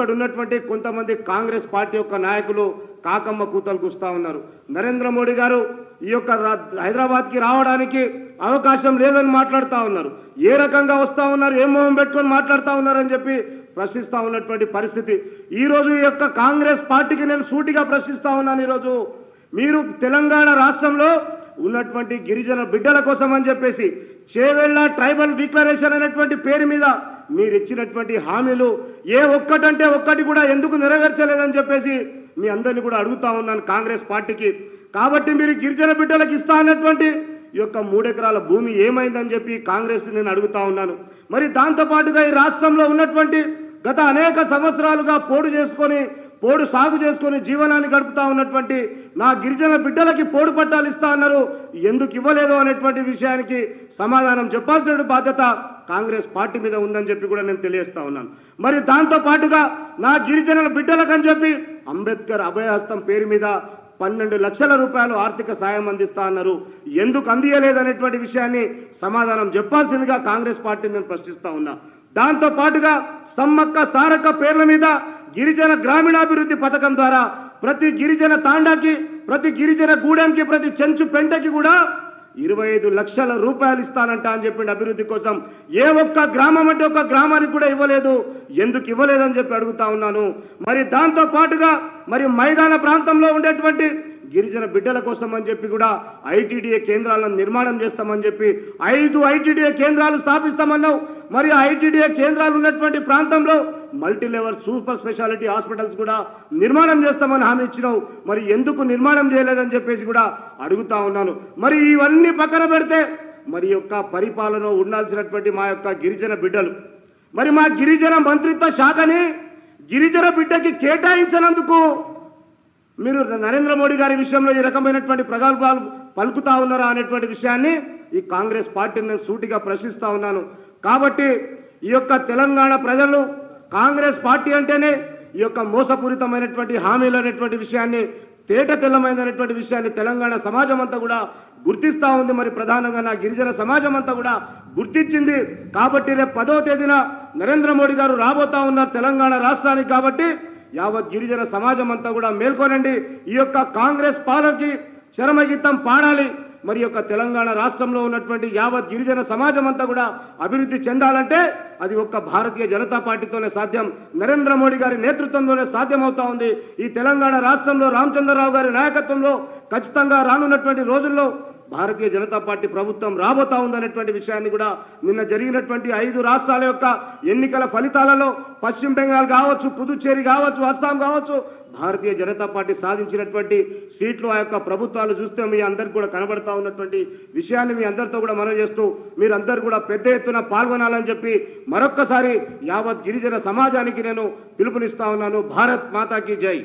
ఇక్కడ ఉన్నటువంటి కొంతమంది కాంగ్రెస్ పార్టీ యొక్క నాయకులు కాకమ్మ కూతలు కూస్తా ఉన్నారు. నరేంద్ర మోడీ గారు ఈ యొక్క హైదరాబాద్కి రావడానికి అవకాశం లేదని మాట్లాడుతూ ఉన్నారు. ఏ రకంగా వస్తూ ఉన్నారు, ఏం మొహం పెట్టుకొని మాట్లాడుతూ ఉన్నారని చెప్పి ప్రశ్నిస్తూ ఉన్నటువంటి పరిస్థితి. ఈరోజు ఈ యొక్క కాంగ్రెస్ పార్టీకి నేను సూటిగా ప్రశ్నిస్తూ ఉన్నాను. ఈరోజు మీరు తెలంగాణ రాష్ట్రంలో ఉన్నటువంటి గిరిజన బిడ్డల కోసం అని చెప్పేసి చేవెళ్ళ ట్రైబల్ డిక్లరేషన్ అనేటువంటి పేరు మీద మీరు ఇచ్చినటువంటి హామీలు ఏ ఒక్కటంటే ఒక్కటి కూడా ఎందుకు నెరవేర్చలేదని చెప్పేసి మీ అందరినీ కూడా అడుగుతా ఉన్నాను కాంగ్రెస్ పార్టీకి. కాబట్టి మీరు గిరిజన బిడ్డలకు ఇస్తా అన్నటువంటి ఈ యొక్క 3 ఎకరాల భూమి ఏమైందని చెప్పి కాంగ్రెస్ నేను అడుగుతా ఉన్నాను. మరి దాంతోపాటుగా ఈ రాష్ట్రంలో ఉన్నటువంటి గత అనేక సంవత్సరాలుగా పోడు సాగు చేసుకొని జీవనాన్ని గడుపుతా ఉన్నటువంటి నా గిరిజన బిడ్డలకి పోడు పట్టాలు ఇస్తా అన్నారు, ఎందుకు ఇవ్వలేదు అనేటువంటి విషయానికి సమాధానం చెప్పాల్సిన బాధ్యత కాంగ్రెస్ పార్టీ మీద ఉందని చెప్పి కూడా నేను తెలియజేస్తా ఉన్నాను. మరి దాంతో పాటుగా నా గిరిజనుల బిడ్డలకని చెప్పి అంబేద్కర్ అభయహస్తం పేరు మీద 12 లక్షల రూపాయలు ఆర్థిక సాయం అందిస్తా అన్నారు, ఎందుకు అందియలేదనేటువంటి విషయాన్ని సమాధానం చెప్పాల్సిందిగా కాంగ్రెస్ పార్టీని నేను ప్రశ్నిస్తా ఉన్నా. దాంతో పాటుగా సమ్మక్క సారక్క పేర్ల మీద గిరిజన గ్రామీణాభివృద్ధి పథకం ద్వారా ప్రతి గిరిజన తాండాకి, ప్రతి గిరిజన గూడెంకి, ప్రతి చెంచు పెంటకి కూడా 25 లక్షల రూపాయలు ఇస్తానంట అని చెప్పిండు అభివృద్ధి కోసం. ఏ ఒక్క గ్రామం అంటే ఒక్క గ్రామానికి కూడా ఇవ్వలేదు, ఎందుకు ఇవ్వలేదని చెప్పి అడుగుతా ఉన్నాను. మరి దాంతో పాటుగా మరి మైదాన ప్రాంతంలో ఉండేటువంటి గిరిజన బిడ్డల కోసం అని చెప్పి కూడా ఐటీడీఏ కేంద్రాలను నిర్మాణం చేస్తామని చెప్పి 5 ఐటీడీఏ కేంద్రాలు స్థాపిస్తామన్నావు. మరి ఐటీడీఏ కేంద్రాలు ఉన్నటువంటి ప్రాంతంలో multi level super speciality hospitals కూడా నిర్మాణం చేస్తామని హామీ ఇచ్చినావు, మరి ఎందుకు నిర్మాణం చేయలేదని చెప్పేసి కూడా అడుగుతా ఉన్నాను. మరి ఇవన్నీ పక్కన పెడితే మరి యొక్క పరిపాలన ఉండాల్సినటువంటి మా యొక్క గిరిజన బిడ్డలు, మరి మా గిరిజన మంత్రిత్వ శాఖని గిరిజన బిడ్డకి కేటాయించినందుకు మీరు నరేంద్ర మోడీ గారి విషయంలో ఈ రకమైనటువంటి ప్రగల్భాలు పలుకుతా ఉన్నారా అనేటువంటి విషయాన్ని ఈ కాంగ్రెస్ పార్టీని నేను సూటిగా ప్రశ్నిస్తా ఉన్నాను. కాబట్టి ఈ యొక్క తెలంగాణ ప్రజలు కాంగ్రెస్ పార్టీ అంటేనే ఈ యొక్క మోసపూరితమైనటువంటి హామీలు అనేటువంటి విషయాన్ని, తేట తెల్లమైనటువంటి విషయాన్ని తెలంగాణ సమాజం అంతా కూడా గుర్తిస్తూ ఉంది. మరి ప్రధానంగా నా గిరిజన సమాజం అంతా కూడా గుర్తించింది. కాబట్టి రేపు 10వ తేదీన నరేంద్ర మోడీ గారు రాబోతా ఉన్నారు తెలంగాణ రాష్ట్రానికి. కాబట్టి యావత్ గిరిజన సమాజం అంతా కూడా మేల్కొనండి, ఈ యొక్క కాంగ్రెస్ పాలనకి చరమగీతం పాడాలి. మరి యొక్క తెలంగాణ రాష్ట్రంలో ఉన్నటువంటి యావత్ గిరిజన సమాజం అంతా కూడా అభివృద్ధి చెందాలంటే అది ఒక్క భారతీయ జనతా పార్టీతోనే సాధ్యం, నరేంద్ర మోడీ గారి నేతృత్వంలోనే సాధ్యమవుతా ఉంది. ఈ తెలంగాణ రాష్ట్రంలో రామచంద్రరావు గారి నాయకత్వంలో ఖచ్చితంగా రానున్నటువంటి రోజుల్లో భారతీయ జనతా పార్టీ ప్రభుత్వం రాబోతా ఉందనేటువంటి విషయాన్ని కూడా నిన్న జరిగినటువంటి 5 రాష్ట్రాల యొక్క ఎన్నికల ఫలితాలలో పశ్చిమ బెంగాల్ కావచ్చు, పుదుచ్చేరి కావచ్చు, అస్సాం కావచ్చు, భారతీయ జనతా పార్టీ సాధించినటువంటి సీట్లు, ఆ యొక్క ప్రభుత్వాలు చూస్తే మీ అందరికి కూడా కనబడతా ఉన్నటువంటి విషయాన్ని మీ అందరితో కూడా మనవి చేస్తూ మీరందరూ కూడా పెద్ద ఎత్తున పాల్గొనాలని చెప్పి మరొక్కసారి యావత్ గిరిజన సమాజానికి నేను పిలుపునిస్తా ఉన్నాను. భారత్ మాతాకి జై.